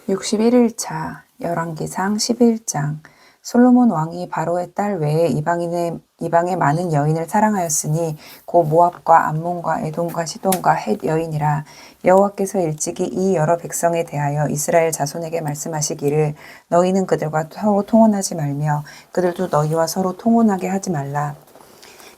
61일차 열왕기상 11장. 솔로몬 왕이 바로의 딸 외에 이방의 많은 여인을 사랑하였으니 곧 모압과 암몬과 에돔과 시돈과 헷 여인이라. 여호와께서 일찍이 이 여러 백성에 대하여 이스라엘 자손에게 말씀하시기를 너희는 그들과 서로 통혼하지 말며 그들도 너희와 서로 통혼하게 하지 말라.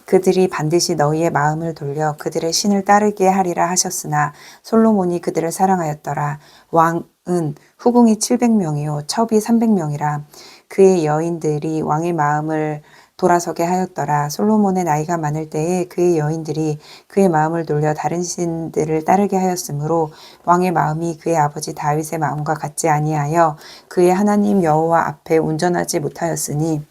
그들이 반드시 너희의 마음을 돌려 그들의 신을 따르게 하리라 하셨으나 솔로몬이 그들을 사랑하였더라. 왕은 후궁이 700명이요 첩이 300명이라. 그의 여인들이 왕의 마음을 돌아서게 하였더라. 솔로몬의 나이가 많을 때에 그의 여인들이 그의 마음을 돌려 다른 신들을 따르게 하였으므로 왕의 마음이 그의 아버지 다윗의 마음과 같지 아니하여 그의 하나님 여호와 앞에 온전하지 못하였으니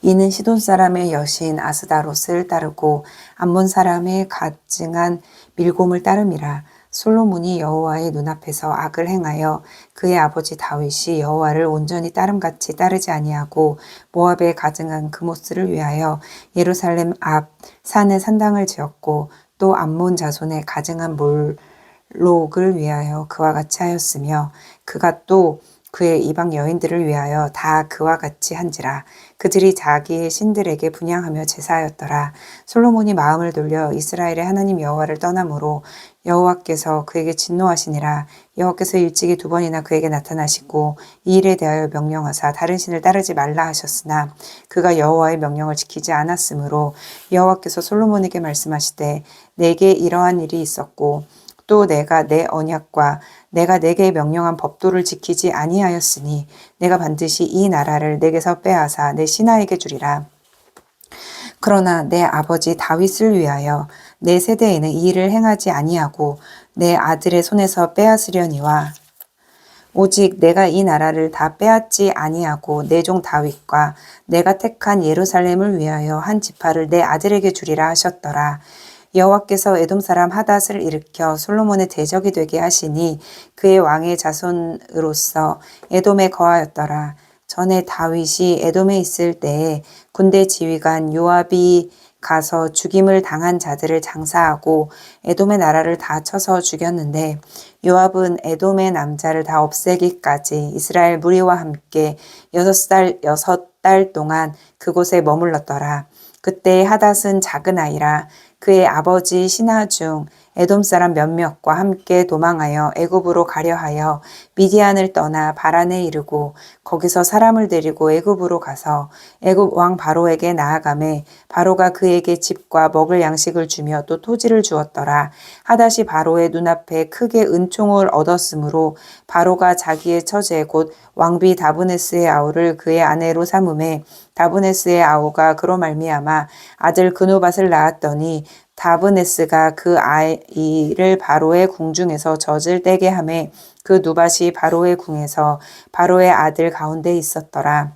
이는 시돈 사람의 여신 아스다롯을 따르고 암몬 사람의 가증한 밀곰을 따름이라. 솔로몬이 여호와의 눈앞에서 악을 행하여 그의 아버지 다윗이 여호와를 온전히 따름같이 따르지 아니하고 모압의 가증한 그모스를 위하여 예루살렘 앞 산에 산당을 지었고 또 암몬 자손의 가증한 몰록을 위하여 그와 같이 하였으며 그가 또 그의 이방 여인들을 위하여 다 그와 같이 한지라. 그들이 자기의 신들에게 분향하며 제사하였더라. 솔로몬이 마음을 돌려 이스라엘의 하나님 여호와를 떠나므로 여호와께서 그에게 진노하시니라. 여호와께서 일찍이 2번이나 그에게 나타나시고 이 일에 대하여 명령하사 다른 신을 따르지 말라 하셨으나 그가 여호와의 명령을 지키지 않았으므로 여호와께서 솔로몬에게 말씀하시되 내게 이러한 일이 있었고 또 내가 내 언약과 내가 내게 명령한 법도를 지키지 아니하였으니 내가 반드시 이 나라를 내게서 빼앗아 내 신하에게 주리라. 그러나 내 아버지 다윗을 위하여 내 세대에는 이 일을 행하지 아니하고 내 아들의 손에서 빼앗으려니와 오직 내가 이 나라를 다 빼앗지 아니하고 내 종 다윗과 내가 택한 예루살렘을 위하여 한 지파를 내 아들에게 주리라 하셨더라. 여호와께서 에돔 사람 하닷을 일으켜 솔로몬의 대적이 되게 하시니 그의 왕의 자손으로서 에돔에 거하였더라. 전에 다윗이 에돔에 있을 때에 군대 지휘관 요압이 가서 죽임을 당한 자들을 장사하고 에돔의 나라를 다 쳐서 죽였는데 요압은 에돔의 남자를 다 없애기까지 이스라엘 무리와 함께 6달 동안 그곳에 머물렀더라. 그때 하닷은 작은 아이라 그의 아버지 신하 중 에돔 사람 몇몇과 함께 도망하여 애굽으로 가려 하여 미디안을 떠나 바란에 이르고 거기서 사람을 데리고 애굽으로 가서 애굽 왕 바로에게 나아가매 바로가 그에게 집과 먹을 양식을 주며 또 토지를 주었더라. 하닷이 바로의 눈앞에 크게 은총을 얻었으므로 바로가 자기의 처제 곧 왕비 다브네스의 아우를 그의 아내로 삼음에 다브네스의 아우가 그로 말미암아 아들 그누밧을 낳았더니 다브네스가 그 아이를 바로의 궁중에서 젖을 떼게 하매 그 누밧이 바로의 궁에서 바로의 아들 가운데 있었더라.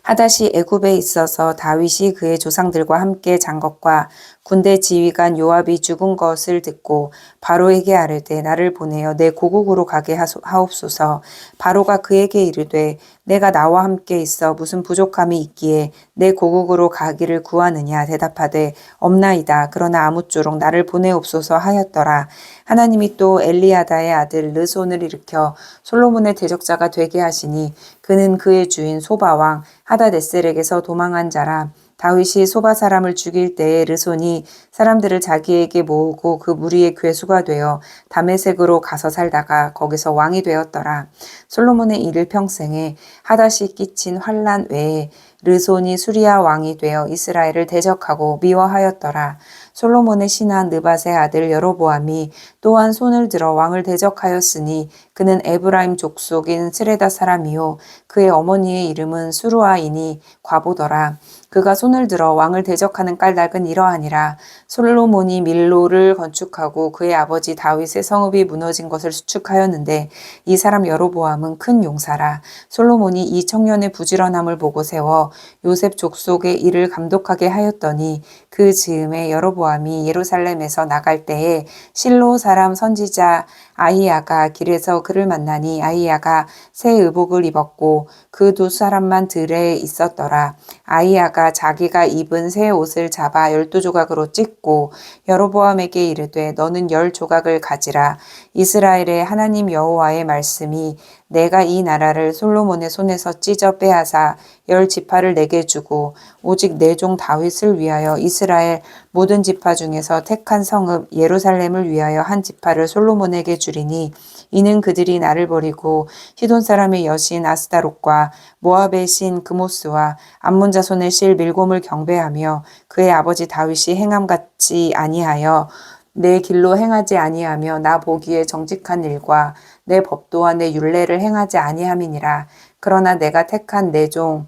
하닷이 애굽에 있어서 다윗이 그의 조상들과 함께 잔 것과 군대 지휘관 요압이 죽은 것을 듣고 바로에게 아뢰되 나를 보내어 내 고국으로 가게 하옵소서. 바로가 그에게 이르되 내가 나와 함께 있어 무슨 부족함이 있기에 내 고국으로 가기를 구하느냐 대답하되 없나이다. 그러나 아무쪼록 나를 보내옵소서 하였더라. 하나님이 또 엘리야다의 아들 르손을 일으켜 솔로몬의 대적자가 되게 하시니 그는 그의 주인 소바왕 하다데셀에게서 도망한 자라. 다윗이 소바 사람을 죽일 때에 르손이 사람들을 자기에게 모으고 그 무리의 괴수가 되어 다메섹으로 가서 살다가 거기서 왕이 되었더라. 솔로몬의 일일 평생에 하닷이 끼친 환난 외에 르손이 수리아 왕이 되어 이스라엘을 대적하고 미워하였더라. 솔로몬의 신하 느밧의 아들 여로보암이 또한 손을 들어 왕을 대적하였으니 그는 에브라임 족속인 스레다 사람이요 그의 어머니의 이름은 수루아이니 과보더라. 그가 손을 들어 왕을 대적하는 까닭은 이러하니라. 솔로몬이 밀로를 건축하고 그의 아버지 다윗의 성읍이 무너진 것을 수축하였는데 이 사람 여로보암은 큰 용사라. 솔로몬이 이 청년의 부지런함을 보고 세워 요셉 족속의 일을 감독하게 하였더니 그 즈음에 여로보암이 예루살렘에서 나갈 때에 실로 사람 선지자 아히야가 길에서 그를 만나니 아히야가 새 의복을 입었고 그 2 사람만 들에 있었더라. 아히야가 다윗이가 자기가 입은 새 옷을 잡아 12조각으로 찢고 여로보암에게 이르되 너는 10조각을 가지라. 이스라엘의 하나님 여호와의 말씀이 내가 이 나라를 솔로몬의 손에서 찢어 빼앗아 10지파를 내게 주고 오직 내 종 다윗을 위하여 이스라엘 모든 지파 중에서 택한 성읍 예루살렘을 위하여 한 지파를 솔로몬에게 주리니 이는 그들이 나를 버리고 시돈 사람의 여신 아스타롯과 모압의 신 그모스와 암몬 자손의 실 밀곰을 경배하며 그의 아버지 다윗이 행함같이 아니하여 내 길로 행하지 아니하며 나 보기에 정직한 일과 내 법도와 내 율례를 행하지 아니함이니라. 그러나 내가 택한 내 종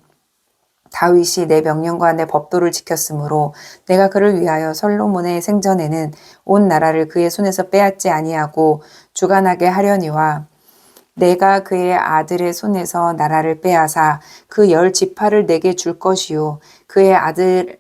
다윗이 내 명령과 내 법도를 지켰으므로 내가 그를 위하여 솔로몬의 생전에는 온 나라를 그의 손에서 빼앗지 아니하고 주관하게 하려니와 내가 그의 아들의 손에서 나라를 빼앗아 그 10지파를 내게 줄 것이요 그의 아들에게는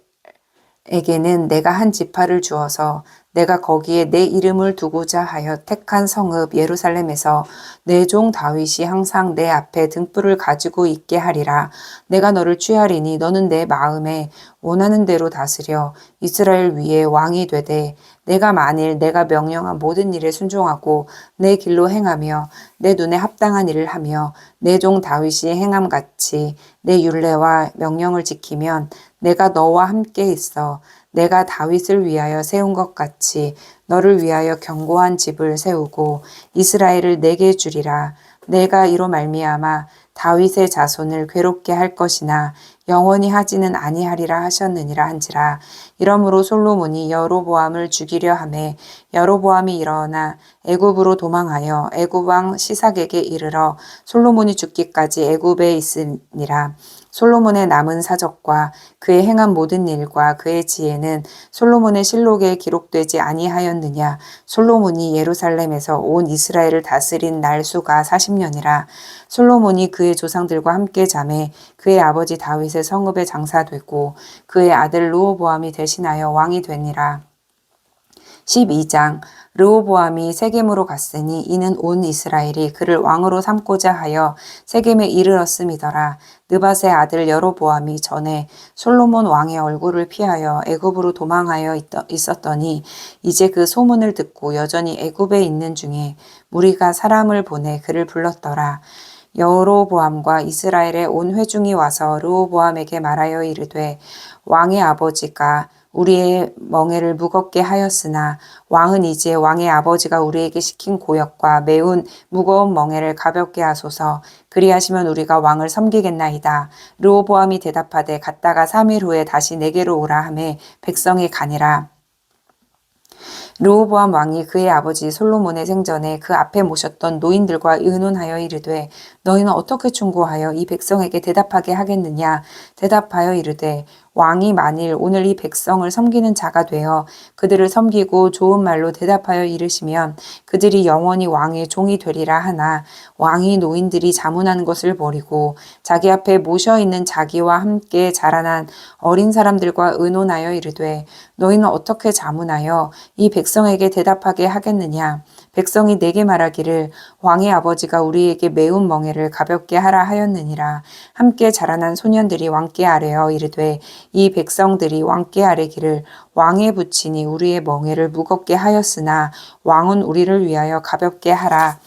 내가 한 지파를 주어서 내가 거기에 내 이름을 두고자 하여 택한 성읍 예루살렘에서 내 종 다윗이 항상 내 앞에 등불을 가지고 있게 하리라. 내가 너를 취하리니 너는 내 마음에 원하는 대로 다스려 이스라엘 위에 왕이 되되 내가 만일 내가 명령한 모든 일에 순종하고 내 길로 행하며 내 눈에 합당한 일을 하며 내 종 다윗이 행함같이 내 율례와 명령을 지키면 내가 너와 함께 있어 내가 다윗을 위하여 세운 것 같이 너를 위하여 견고한 집을 세우고 이스라엘을 내게 주리라. 내가 이로 말미암아 다윗의 자손을 괴롭게 할 것이나 영원히 하지는 아니하리라 하셨느니라 한지라. 이러므로 솔로몬이 여로보암을 죽이려 하매 여로보암이 일어나 애굽으로 도망하여 애굽 왕 시삭에게 이르러 솔로몬이 죽기까지 애굽에 있으니라. 솔로몬의 남은 사적과 그의 행한 모든 일과 그의 지혜는 솔로몬의 실록에 기록되지 아니하였느냐. 솔로몬이 예루살렘에서 온 이스라엘을 다스린 날수가 40년이라. 솔로몬이 그의 조상들과 함께 잠에 그의 아버지 다윗의 성읍에 장사되고 그의 아들 르호보암이 대신하여 왕이 되니라. 12장 르호보암이 세겜으로 갔으니 이는 온 이스라엘이 그를 왕으로 삼고자 하여 세겜에 이르렀음이더라. 느밧의 아들 여로보암이 전에 솔로몬 왕의 얼굴을 피하여 애굽으로 도망하여 있었더니 이제 그 소문을 듣고 여전히 애굽에 있는 중에 무리가 사람을 보내 그를 불렀더라. 여로보암과 이스라엘의 온 회중이 와서 르호보암에게 말하여 이르되 왕의 아버지가 우리의 멍에를 무겁게 하였으나 왕은 이제 왕의 아버지가 우리에게 시킨 고역과 매운 무거운 멍에를 가볍게 하소서. 그리하시면 우리가 왕을 섬기겠나이다. 르호보암이 대답하되 갔다가 3일 후에 다시 내게로 오라 하매 백성이 가니라. 르호보암 왕이 그의 아버지 솔로몬의 생전에 그 앞에 모셨던 노인들과 의논하여 이르되 너희는 어떻게 충고하여 이 백성에게 대답하게 하겠느냐. 대답하여 이르되 왕이 만일 오늘 이 백성을 섬기는 자가 되어 그들을 섬기고 좋은 말로 대답하여 이르시면 그들이 영원히 왕의 종이 되리라 하나 왕이 노인들이 자문하는 것을 버리고 자기 앞에 모셔 있는 자기와 함께 자라난 어린 사람들과 의논하여 이르되 너희는 어떻게 자문하여 이 백성에게 대답하게 하겠느냐. 백성이 내게 말하기를 왕의 아버지가 우리에게 매운 멍에를 가볍게 하라 하였느니라. 함께 자라난 소년들이 왕께 아뢰어 이르되 이 백성들이 왕께 아뢰기를 왕의 부친이 우리의 멍에를 무겁게 하였으나 왕은 우리를 위하여 가볍게 하라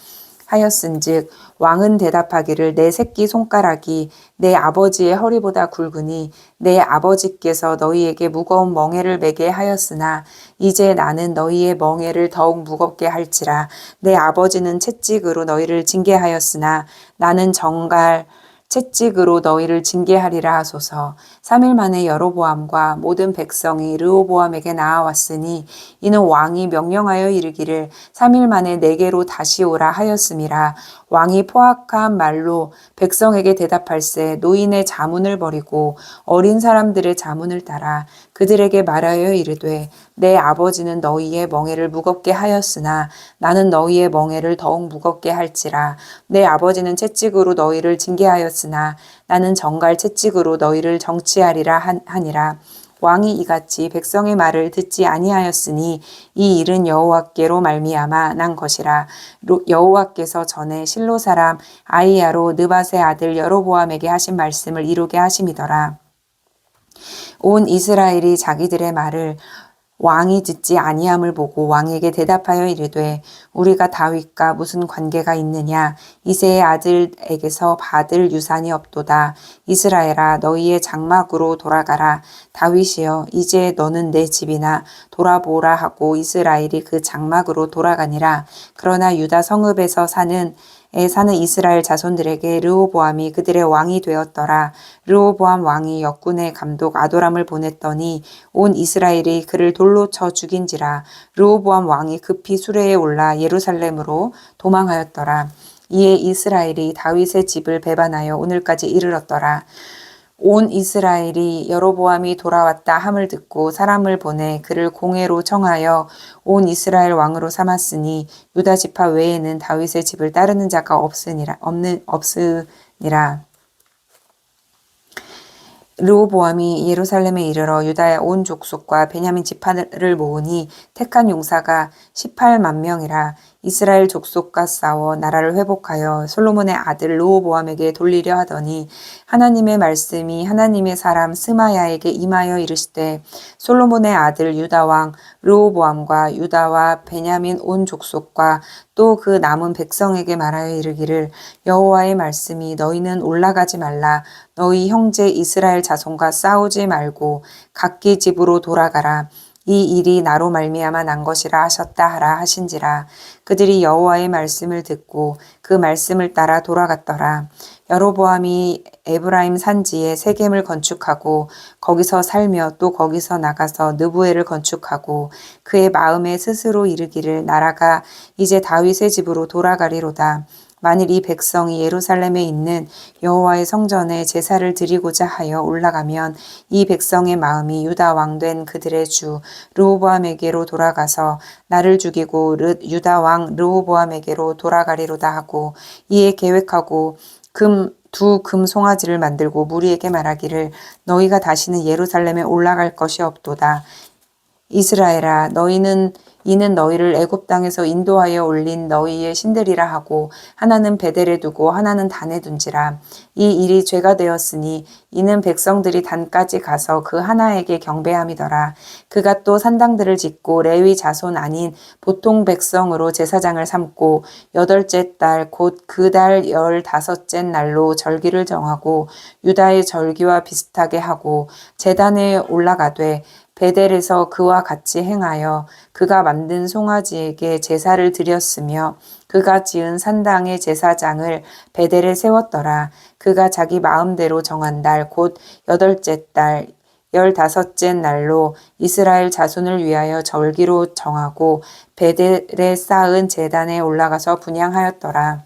하였은즉 왕은 대답하기를 내 새끼 손가락이 내 아버지의 허리보다 굵으니 내 아버지께서 너희에게 무거운 멍에를 매게 하였으나 이제 나는 너희의 멍에를 더욱 무겁게 할지라. 내 아버지는 채찍으로 너희를 징계하였으나 나는 정갈 채찍으로 너희를 징계하리라 하소서. 3일 만에 여로보암과 모든 백성이 르호보암에게 나아왔으니 이는 왕이 명령하여 이르기를 3일 만에 내게로 다시 오라 하였음이라. 왕이 포악한 말로 백성에게 대답할세 노인의 자문을 버리고 어린 사람들의 자문을 따라 그들에게 말하여 이르되 내 아버지는 너희의 멍에를 무겁게 하였으나 나는 너희의 멍에를 더욱 무겁게 할지라. 내 아버지는 채찍으로 너희를 징계하였으나 나는 정갈 채찍으로 너희를 정치하리라 하니라. 왕이 이같이 백성의 말을 듣지 아니하였으니 이 일은 여호와께로 말미암아 난 것이라. 여호와께서 전에 실로 사람 아히야로 느밧의 아들 여로보암에게 하신 말씀을 이루게 하심이더라. 온 이스라엘이 자기들의 말을 왕이 듣지 아니함을 보고 왕에게 대답하여 이르되 우리가 다윗과 무슨 관계가 있느냐 이새의 아들에게서 받을 유산이 없도다. 이스라엘아 너희의 장막으로 돌아가라. 다윗이여 이제 너는 내 집이나 돌아보라 하고 이스라엘이 그 장막으로 돌아가니라. 그러나 유다 성읍에서 사는 이스라엘 자손들에게 르호보암이 그들의 왕이 되었더라. 르호보암 왕이 역군의 감독 아도람을 보냈더니 온 이스라엘이 그를 돌로 쳐 죽인지라. 르호보암 왕이 급히 수레에 올라 예루살렘으로 도망하였더라. 이에 이스라엘이 다윗의 집을 배반하여 오늘까지 이르렀더라. 온 이스라엘이 여로보암이 돌아왔다 함을 듣고 사람을 보내 그를 공회로 청하여 온 이스라엘 왕으로 삼았으니 유다 지파 외에는 다윗의 집을 따르는 자가 없으니라. 르호보암이 예루살렘에 이르러 유다의 온 족속과 베냐민 지파를 모으니 택한 용사가 18만 명이라. 이스라엘 족속과 싸워 나라를 회복하여 솔로몬의 아들 르호보암에게 돌리려 하더니 하나님의 말씀이 하나님의 사람 스마야에게 임하여 이르시되 솔로몬의 아들 유다 왕 르호보암과 유다와 베냐민 온 족속과 또 그 남은 백성에게 말하여 이르기를 여호와의 말씀이 너희는 올라가지 말라. 너희 형제 이스라엘 자손과 싸우지 말고 각기 집으로 돌아가라. 이 일이 나로 말미암아 난 것이라 하셨다 하라 하신지라. 그들이 여호와의 말씀을 듣고 그 말씀을 따라 돌아갔더라. 여로보암이 에브라임 산지에 세겜을 건축하고 거기서 살며 또 거기서 나가서 느부엘을 건축하고 그의 마음에 스스로 이르기를 나라가 이제 다윗의 집으로 돌아가리로다. 만일 이 백성이 예루살렘에 있는 여호와의 성전에 제사를 드리고자 하여 올라가면 이 백성의 마음이 유다 왕 된 그들의 주 르호보암에게로 돌아가서 나를 죽이고 유다 왕 르호보암에게로 돌아가리로다 하고 이에 계획하고 두 금 송아지를 만들고 무리에게 말하기를 너희가 다시는 예루살렘에 올라갈 것이 없도다. 이스라엘아 이는 너희를 애굽 땅에서 인도하여 올린 너희의 신들이라 하고 하나는 베델에 두고 하나는 단에 둔지라. 이 일이 죄가 되었으니 이는 백성들이 단까지 가서 그 하나에게 경배함이더라. 그가 또 산당들을 짓고 레위 자손 아닌 보통 백성으로 제사장을 삼고 8째 달 곧 그 달 15째 날로 절기를 정하고 유다의 절기와 비슷하게 하고 제단에 올라가되 베델에서 그와 같이 행하여 그가 만든 송아지에게 제사를 드렸으며 그가 지은 산당의 제사장을 베델에 세웠더라. 그가 자기 마음대로 정한 달 곧 8째 달 15째 날로 이스라엘 자손을 위하여 절기로 정하고 베델에 쌓은 제단에 올라가서 분향하였더라.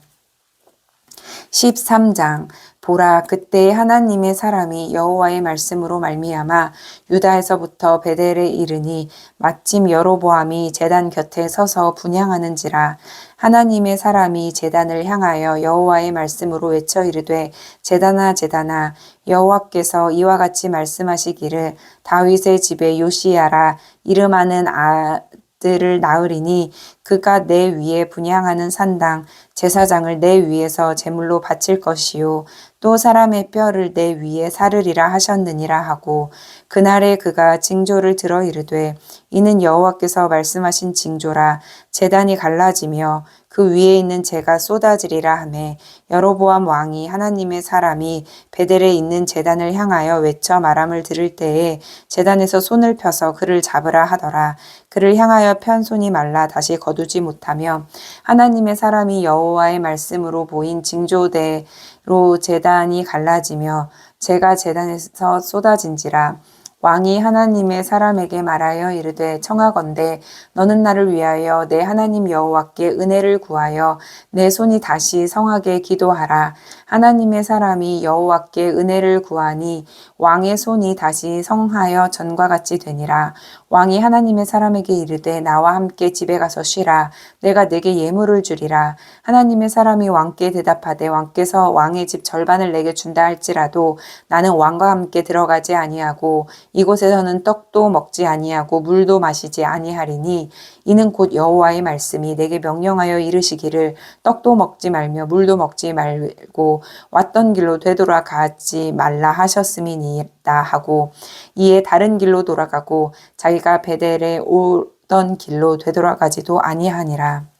13장 보라 그때 하나님의 사람이 여호와의 말씀으로 말미암아 유다에서부터 베델에 이르니 마침 여로보암이 제단 곁에 서서 분향하는지라. 하나님의 사람이 제단을 향하여 여호와의 말씀으로 외쳐 이르되 제단아 제단아 여호와께서 이와 같이 말씀하시기를 다윗의 집에 요시야라 이름하는 아들을 낳으리니 그가 내 위에 분향하는 산당 제사장을 내 위에서 제물로 바칠 것이요 또 사람의 뼈를 내 위에 사르리라 하셨느니라 하고 그날에 그가 징조를 들어 이르되 이는 여호와께서 말씀하신 징조라. 제단이 갈라지며 그 위에 있는 재가 쏟아지리라 하매 여로보암 왕이 하나님의 사람이 베델에 있는 제단을 향하여 외쳐 말함을 들을 때에 제단에서 손을 펴서 그를 잡으라 하더라. 그를 향하여 편 손이 말라 다시 거두지 못하며 하나님의 사람이 여호와의 말씀으로 보인 징조대로 제단이 갈라지며 재가 제단에서 쏟아진지라. 왕이 하나님의 사람에게 말하여 이르되 청하건대 너는 나를 위하여 내 하나님 여호와께 은혜를 구하여 내 손이 다시 성하게 기도하라. 하나님의 사람이 여호와께 은혜를 구하니 왕의 손이 다시 성하여 전과 같이 되니라. 왕이 하나님의 사람에게 이르되 나와 함께 집에 가서 쉬라. 내가 네게 예물을 주리라. 하나님의 사람이 왕께 대답하되 왕께서 왕의 집 절반을 내게 준다 할지라도 나는 왕과 함께 들어가지 아니하고 이곳에서는 떡도 먹지 아니하고 물도 마시지 아니하리니 이는 곧 여호와의 말씀이 내게 명령하여 이르시기를 떡도 먹지 말며 물도 먹지 말고 왔던 길로 되돌아가지 말라 하셨음이니이다 하고 이에 다른 길로 돌아가고 자기가 베델에 오던 길로 되돌아가지도 아니하니라.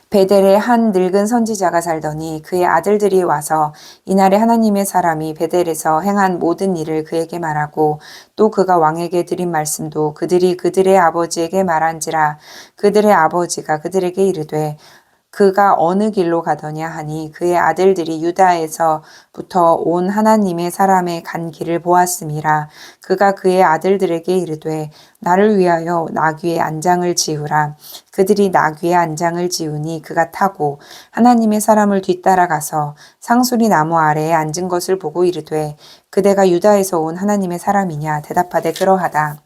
베델에 한 늙은 선지자가 살더니 그의 아들들이 와서 이날에 하나님의 사람이 베델에서 행한 모든 일을 그에게 말하고 또 그가 왕에게 드린 말씀도 그들이 그들의 아버지에게 말한지라. 그들의 아버지가 그들에게 이르되 그가 어느 길로 가더냐 하니 그의 아들들이 유다에서부터 온 하나님의 사람의 간 길을 보았음이라. 그가 그의 아들들에게 이르되 나를 위하여 나귀의 안장을 지으라. 그들이 나귀의 안장을 지으니 그가 타고 하나님의 사람을 뒤따라가서 상수리 나무 아래에 앉은 것을 보고 이르되 그대가 유다에서 온 하나님의 사람이냐 대답하되 그러하다.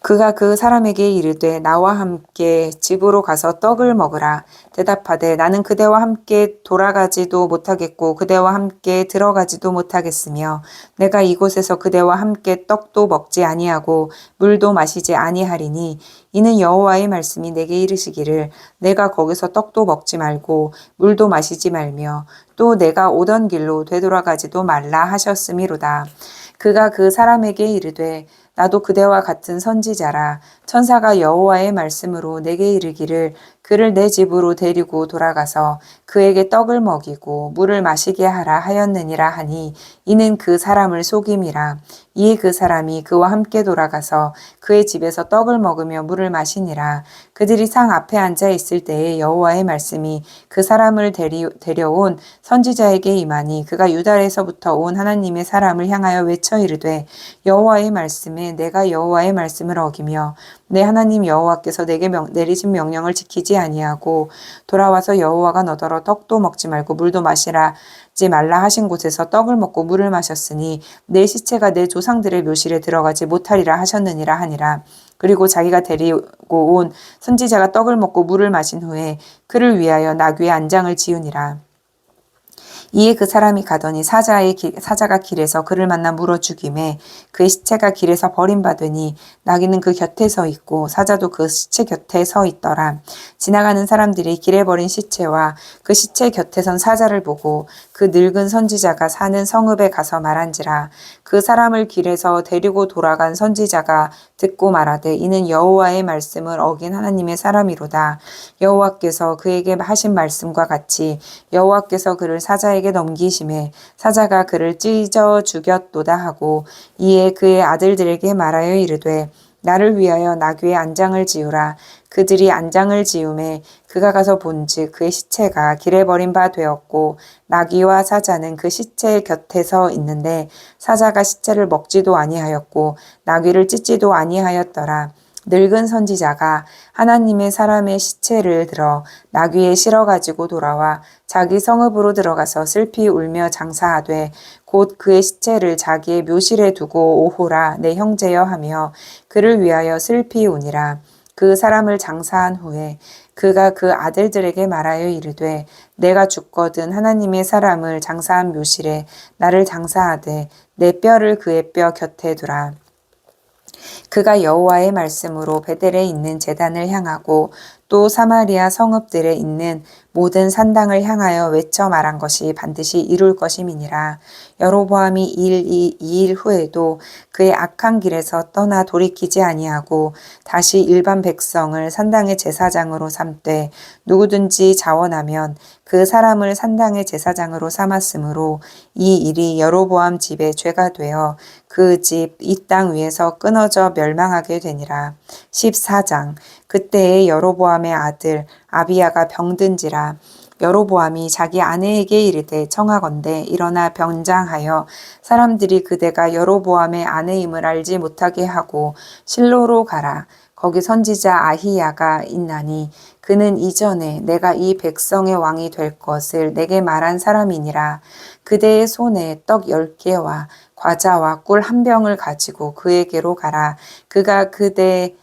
그가 그 사람에게 이르되 나와 함께 집으로 가서 떡을 먹으라. 대답하되 나는 그대와 함께 돌아가지도 못하겠고 그대와 함께 들어가지도 못하겠으며 내가 이곳에서 그대와 함께 떡도 먹지 아니하고 물도 마시지 아니하리니 이는 여호와의 말씀이 내게 이르시기를 내가 거기서 떡도 먹지 말고 물도 마시지 말며 또 내가 오던 길로 되돌아가지도 말라 하셨음이로다. 그가 그 사람에게 이르되 나도 그대와 같은 선지자라. 천사가 여호와의 말씀으로 내게 이르기를 그를 내 집으로 데리고 돌아가서 그에게 떡을 먹이고 물을 마시게 하라 하였느니라 하니 이는 그 사람을 속임이라. 이에 그 사람이 그와 함께 돌아가서 그의 집에서 떡을 먹으며 물을 마시니라. 그들이 상 앞에 앉아 있을 때에 여호와의 말씀이 그 사람을 데려온 선지자에게 임하니 그가 유다에서부터 온 하나님의 사람을 향하여 외쳐 이르되 여호와의 말씀에 내가 여호와의 말씀을 어기며 내 하나님 여호와께서 내게 내리신 명령을 지키지 아니하고 돌아와서 여호와가 너더러 떡도 먹지 말고 물도 마시지 말라 하신 곳에서 떡을 먹고 물을 마셨으니 내 시체가 내 조상들의 묘실에 들어가지 못하리라 하셨느니라 하니라. 그리고 자기가 데리고 온 선지자가 떡을 먹고 물을 마신 후에 그를 위하여 나귀의 안장을 지으니라. 이에 그 사람이 가더니 사자가 길에서 그를 만나 물어 죽임에 그의 시체가 길에서 버림받으니 나귀는 그 곁에 서 있고 사자도 그 시체 곁에 서 있더라. 지나가는 사람들이 길에 버린 시체와 그 시체 곁에 선 사자를 보고 그 늙은 선지자가 사는 성읍에 가서 말한지라. 그 사람을 길에서 데리고 돌아간 선지자가 듣고 말하되 이는 여호와의 말씀을 어긴 하나님의 사람이로다. 여호와께서 그에게 하신 말씀과 같이 여호와께서 그를 사자에게 넘기심에 사자가 그를 찢어 죽였도다 하고 이에 그의 아들들에게 말하여 이르되 나를 위하여 나귀의 안장을 지으라. 그들이 안장을 지음에 그가 가서 본즉 그의 시체가 길에 버린 바 되었고 나귀와 사자는 그 시체 곁에 서 있는데 사자가 시체를 먹지도 아니하였고 나귀를 찢지도 아니하였더라. 늙은 선지자가 하나님의 사람의 시체를 들어 나귀에 실어 가지고 돌아와 자기 성읍으로 들어가서 슬피 울며 장사하되 곧 그의 시체를 자기의 묘실에 두고 오호라 내 형제여 하며 그를 위하여 슬피 우니라. 그 사람을 장사한 후에 그가 그 아들들에게 말하여 이르되 내가 죽거든 하나님의 사람을 장사한 묘실에 나를 장사하되 내 뼈를 그의 뼈 곁에 두라. 그가 여호와의 말씀으로 베델에 있는 제단을 향하고 또 사마리아 성읍들에 있는 모든 산당을 향하여 외쳐 말한 것이 반드시 이룰 것임이니라. 여로보암이 이 일 후에도 그의 악한 길에서 떠나 돌이키지 아니하고 다시 일반 백성을 산당의 제사장으로 삼되 누구든지 자원하면 그 사람을 산당의 제사장으로 삼았으므로 이 일이 여로보암 집의 죄가 되어 그 집 이 땅 위에서 끊어져 멸망하게 되니라. 14장 그때에 여로보암의 아들 아비야가 병든지라. 여로보암이 자기 아내에게 이르되 청하건대 일어나 변장하여 사람들이 그대가 여로보암의 아내임을 알지 못하게 하고 실로로 가라. 거기 선지자 아히야가 있나니 그는 이전에 내가 이 백성의 왕이 될 것을 내게 말한 사람이니라. 그대의 손에 떡 10개와 과자와 꿀 1병을 가지고 그에게로 가라. 그가 그대에게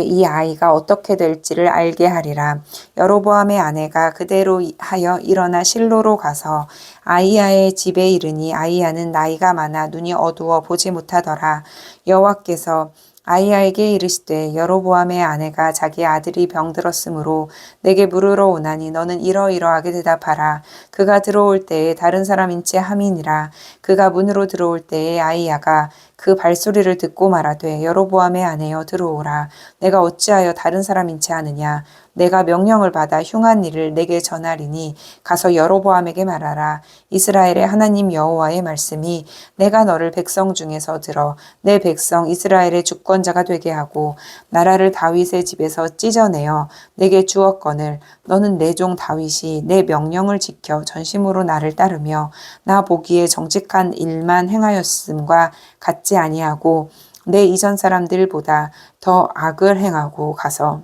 이 아이가 어떻게 될지를 알게 하리라. 여로보암의 아내가 그대로 하여 일어나 실로로 가서 아히야의 집에 이르니 아히야는 나이가 많아 눈이 어두워 보지 못하더라. 여호와께서 아히야에게 이르시되 여로보암의 아내가 자기 아들이 병들었으므로 내게 물으러 오나니 너는 이러이러하게 대답하라. 그가 들어올 때에 다른 사람인지 함이니라. 그가 문으로 들어올 때에 아히야가 그 발소리를 듣고 말하되 여로보암의 아내여 들어오라. 내가 어찌하여 다른 사람인지 아느냐. 내가 명령을 받아 흉한 일을 내게 전하리니 가서 여로보암에게 말하라. 이스라엘의 하나님 여호와의 말씀이 내가 너를 백성 중에서 들어 내 백성 이스라엘의 주권자가 되게 하고 나라를 다윗의 집에서 찢어내어 내게 주었거늘 너는 내 종 다윗이 내 명령을 지켜 전심으로 나를 따르며 나 보기에 정직한 일만 행하였음과 같지 아니하고 내 이전 사람들보다 더 악을 행하고 가서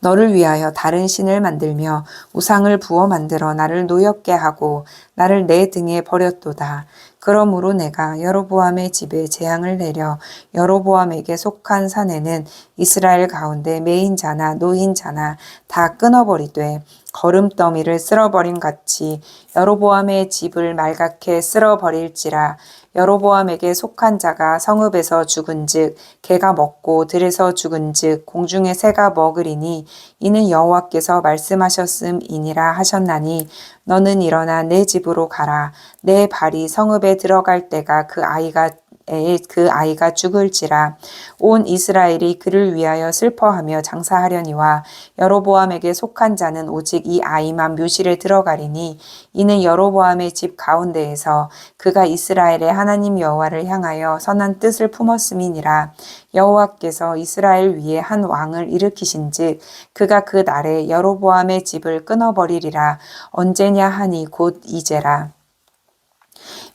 너를 위하여 다른 신을 만들며 우상을 부어 만들어 나를 노엽게 하고 나를 내 등에 버렸도다. 그러므로 내가 여로보암의 집에 재앙을 내려 여로보암에게 속한 산에는 이스라엘 가운데 매인 자나 노인 자나 다 끊어버리되 거름더미를 쓸어버린 같이 여로보암의 집을 말갛게 쓸어버릴지라. 여로보암에게 속한 자가 성읍에서 죽은즉 개가 먹고 들에서 죽은즉 공중의 새가 먹으리니 이는 여호와께서 말씀하셨음이니라 하셨나니 너는 일어나 내 집으로 가라. 내 발이 성읍에 들어갈 때가 그 아이가 죽을지라. 온 이스라엘이 그를 위하여 슬퍼하며 장사하려니와 여로보암에게 속한 자는 오직 이 아이만 묘실에 들어가리니 이는 여로보암의 집 가운데에서 그가 이스라엘의 하나님 여호와를 향하여 선한 뜻을 품었음이니라. 여호와께서 이스라엘 위에 한 왕을 일으키신즉 그가 그 날에 여로보암의 집을 끊어버리리라. 언제냐 하니 곧 이제라.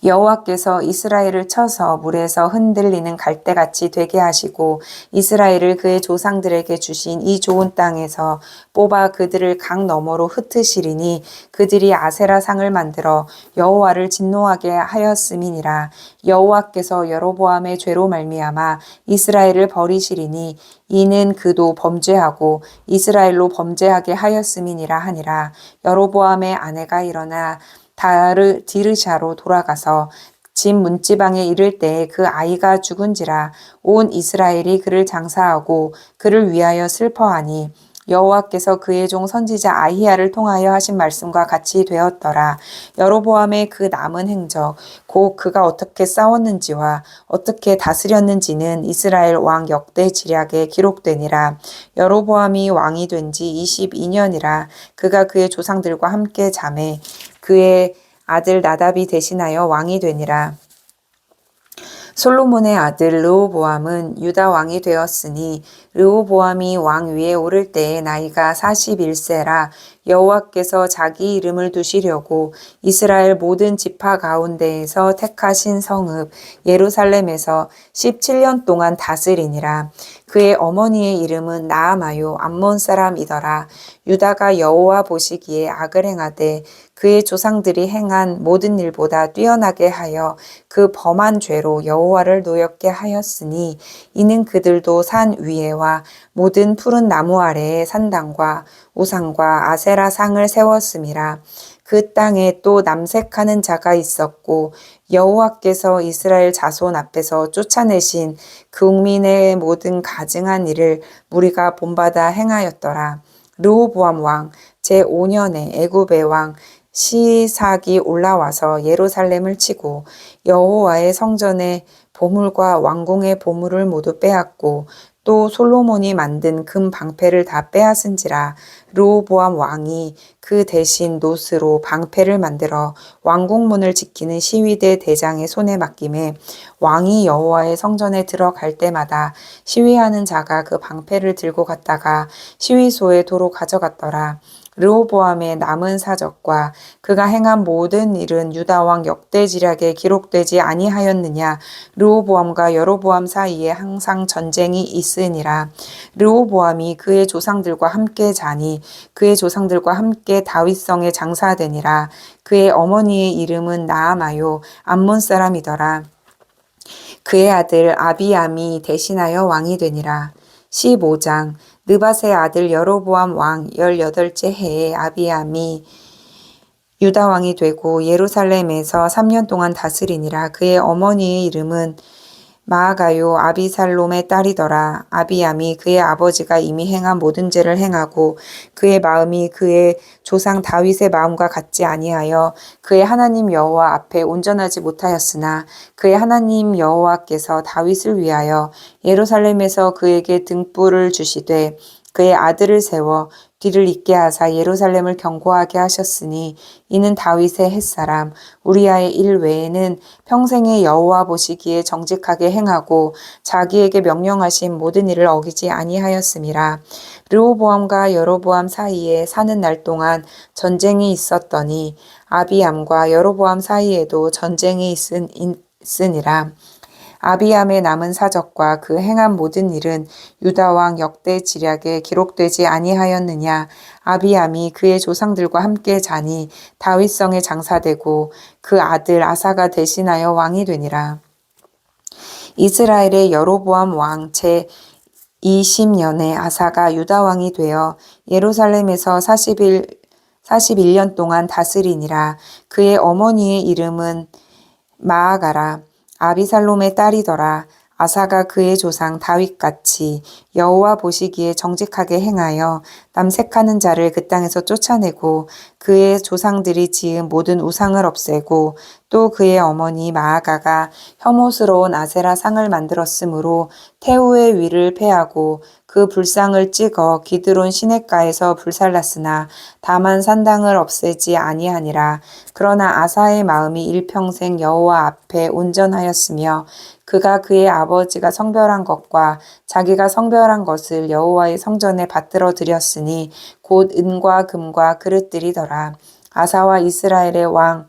여호와께서 이스라엘을 쳐서 물에서 흔들리는 갈대같이 되게 하시고 이스라엘을 그의 조상들에게 주신 이 좋은 땅에서 뽑아 그들을 강 너머로 흩으시리니 그들이 아세라 상을 만들어 여호와를 진노하게 하였음이니라. 여호와께서 여로보암의 죄로 말미암아 이스라엘을 버리시리니 이는 그도 범죄하고 이스라엘로 범죄하게 하였음이니라 하니라. 여로보암의 아내가 일어나 디르샤로 돌아가서 집 문지방에 이를 때에 그 아이가 죽은지라. 온 이스라엘이 그를 장사하고 그를 위하여 슬퍼하니 여호와께서 그의 종 선지자 아히야를 통하여 하신 말씀과 같이 되었더라. 여로보암의 그 남은 행적 곧 그가 어떻게 싸웠는지와 어떻게 다스렸는지는 이스라엘 왕 역대 지략에 기록되니라. 여로보암이 왕이 된 지 22년이라. 그가 그의 조상들과 함께 잠에 그의 아들 나답이 대신하여 왕이 되니라. 솔로몬의 아들 르호보암은 유다 왕이 되었으니 르호보암이 왕 위에 오를 때에 나이가 41세라. 여호와께서 자기 이름을 두시려고 이스라엘 모든 지파 가운데에서 택하신 성읍 예루살렘에서 17년 동안 다스리니라. 그의 어머니의 이름은 나아마요 암몬 사람이더라. 유다가 여호와 보시기에 악을 행하되 그의 조상들이 행한 모든 일보다 뛰어나게 하여 그 범한 죄로 여호와를 노엽게 하였으니 이는 그들도 산 위에와 모든 푸른 나무 아래에 산당과 우상과 아세라 상을 세웠음이라. 그 땅에 또 남색하는 자가 있었고 여호와께서 이스라엘 자손 앞에서 쫓아내신 그 국민의 모든 가증한 일을 무리가 본받아 행하였더라. 르호보암 왕 제5년에 애굽의 왕 시삭이 올라와서 예루살렘을 치고 여호와의 성전의 보물과 왕궁의 보물을 모두 빼앗고 또 솔로몬이 만든 금 방패를 다 빼앗은지라. 르호보암 왕이 그 대신 노스로 방패를 만들어 왕궁문을 지키는 시위대 대장의 손에 맡김에 왕이 여호와의 성전에 들어갈 때마다 시위하는 자가 그 방패를 들고 갔다가 시위소에 도로 가져갔더라. 르호보암의 남은 사적과 그가 행한 모든 일은 유다 왕 역대지략에 기록되지 아니하였느냐. 르호보암과 여로보암 사이에 항상 전쟁이 있으니라. 르호보암이 그의 조상들과 함께 자니 그의 조상들과 함께 다윗성에 장사되니라. 그의 어머니의 이름은 나아마요 암몬 사람이더라. 그의 아들 아비암이 대신하여 왕이 되니라. 15장 느밧의 아들 여로보암 왕 18째 해에 아비암이 유다 왕이 되고 예루살렘에서 3년 동안 다스리니라. 그의 어머니의 이름은 마아가요 아비살롬의 딸이더라. 아비암이 그의 아버지가 이미 행한 모든 죄를 행하고 그의 마음이 그의 조상 다윗의 마음과 같지 아니하여 그의 하나님 여호와 앞에 온전하지 못하였으나 그의 하나님 여호와께서 다윗을 위하여 예루살렘에서 그에게 등불을 주시되 그의 아들을 세워 뒤를 잇게 하사 예루살렘을 견고하게 하셨으니 이는 다윗의 햇사람 우리아의 일 외에는 평생에 여호와 보시기에 정직하게 행하고 자기에게 명령하신 모든 일을 어기지 아니하였음이라. 르호보암과 여로보암 사이에 사는 날 동안 전쟁이 있었더니 아비암과 여로보암 사이에도 전쟁이 있으니라. 아비암의 남은 사적과 그 행한 모든 일은 유다 왕 역대 지략에 기록되지 아니하였느냐. 아비암이 그의 조상들과 함께 자니 다윗성에 장사되고 그 아들 아사가 대신하여 왕이 되니라. 이스라엘의 여로보암 왕 제 20년에 아사가 유다 왕이 되어 예루살렘에서 41년 동안 다스리니라. 그의 어머니의 이름은 마아가라. 아비살롬의 딸이더라. 아사가 그의 조상 다윗같이 여호와 보시기에 정직하게 행하여 남색하는 자를 그 땅에서 쫓아내고 그의 조상들이 지은 모든 우상을 없애고 또 그의 어머니 마아가가 혐오스러운 아세라 상을 만들었으므로 태우의 위를 패하고 그 불상을 찍어 기드론 시냇가에서 불살랐으나 다만 산당을 없애지 아니하니라. 그러나 아사의 마음이 일평생 여호와 앞에 온전하였으며 그가 그의 아버지가 성별한 것과 자기가 성별한 것을 여호와의 성전에 받들어 드렸으니 곧 은과 금과 그릇들이더라. 아사와 이스라엘의 왕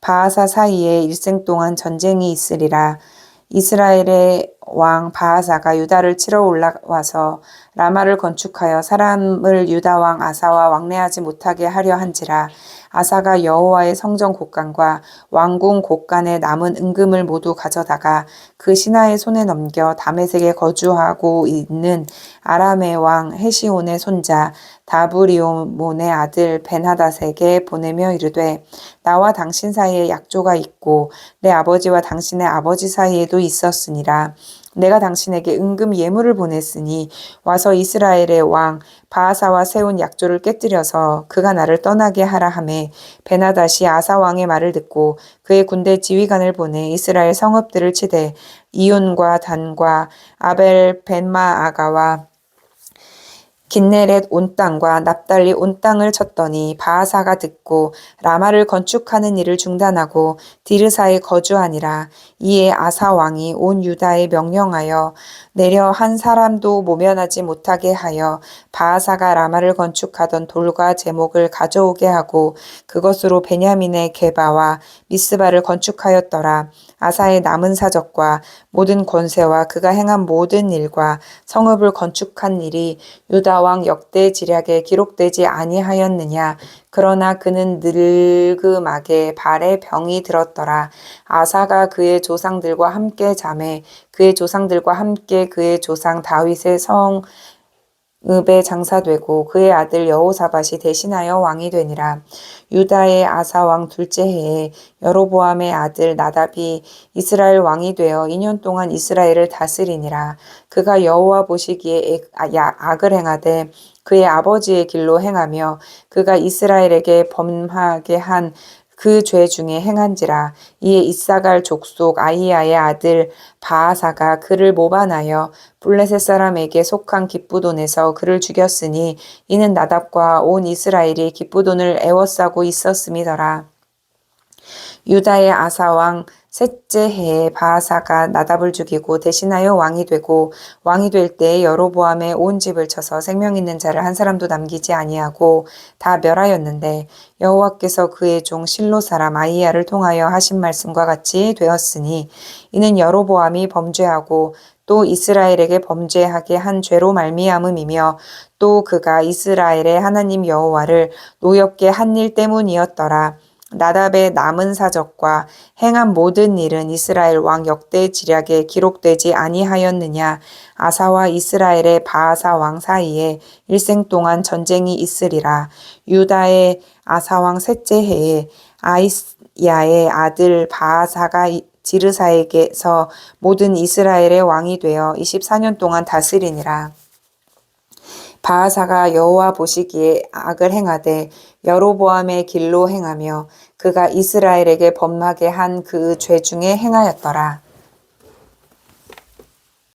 바하사 사이에 일생 동안 전쟁이 있으리라. 이스라엘의 왕 바하사가 유다를 치러 올라와서 라마를 건축하여 사람을 유다 왕 아사와 왕래하지 못하게 하려 한지라. 아사가 여호와의 성전 곳간과 왕궁 곳간에 남은 은금을 모두 가져다가 그 신하의 손에 넘겨 다메섹에 거주하고 있는 아람의 왕 헤시온의 손자 다브리오몬의 아들 벤하닷에게 보내며 이르되 나와 당신 사이에 약조가 있고 내 아버지와 당신의 아버지 사이에도 있었으니라. 내가 당신에게 은금 예물을 보냈으니 와서 이스라엘의 왕 바하사와 세운 약조를 깨뜨려서 그가 나를 떠나게 하라 하매 베나닷이 아사 왕의 말을 듣고 그의 군대 지휘관을 보내 이스라엘 성읍들을 치되 이온과 단과 아벨 벤마아가와 긴네렛 온 땅과 납달리 온 땅을 쳤더니 바하사가 듣고 라마를 건축하는 일을 중단하고 디르사에 거주하니라. 이에 아사 왕이 온 유다에 명령하여 내려 한 사람도 모면하지 못하게 하여 바하사가 라마를 건축하던 돌과 제목을 가져오게 하고 그것으로 베냐민의 게바와 미스바를 건축하였더라. 아사의 남은 사적과 모든 권세와 그가 행한 모든 일과 성읍을 건축한 일이 유다 왕 역대 지략에 기록되지 아니하였느냐. 그러나 그는 늙음하게 발에 병이 들었더라. 아사가 그의 조상들과 함께 자매 그의 조상들과 함께 그의 조상 다윗의 성읍에 장사되고 그의 아들 여호사밧이 대신하여 왕이 되니라. 유다의 아사 왕 둘째 해에 여로보암의 아들 나답이 이스라엘 왕이 되어 2년 동안 이스라엘을 다스리니라. 그가 여호와 보시기에 악을 행하되 그의 아버지의 길로 행하며 그가 이스라엘에게 범하게 한 그 죄 중에 행한지라. 이에 이사갈 족속 아히야의 아들 바하사가 그를 모반하여 블레셋 사람에게 속한 기쁘돈에서 그를 죽였으니 이는 나답과 온 이스라엘이 기쁘돈을 애워싸고 있었음이더라. 유다의 아사 왕 셋째 해에 바아사가 나답을 죽이고 대신하여 왕이 되고 왕이 될 때에 여로보암의 온 집을 쳐서 생명 있는 자를 한 사람도 남기지 아니하고 다 멸하였는데 여호와께서 그의 종 실로 사람 아히야를 통하여 하신 말씀과 같이 되었으니 이는 여로보암이 범죄하고 또 이스라엘에게 범죄하게 한 죄로 말미암음이며 또 그가 이스라엘의 하나님 여호와를 노엽게 한 일 때문이었더라. 나답의 남은 사적과 행한 모든 일은 이스라엘 왕 역대 지략에 기록되지 아니하였느냐. 아사와 이스라엘의 바아사 왕 사이에 일생 동안 전쟁이 있으리라. 유다의 아사 왕 셋째 해에 아이야의 아들 바아사가 지르사에게서 모든 이스라엘의 왕이 되어 24년 동안 다스리니라. 바아사가 여호와 보시기에 악을 행하되 여로보암의 길로 행하며 그가 이스라엘에게 범하게 한 그 죄 중에 행하였더라.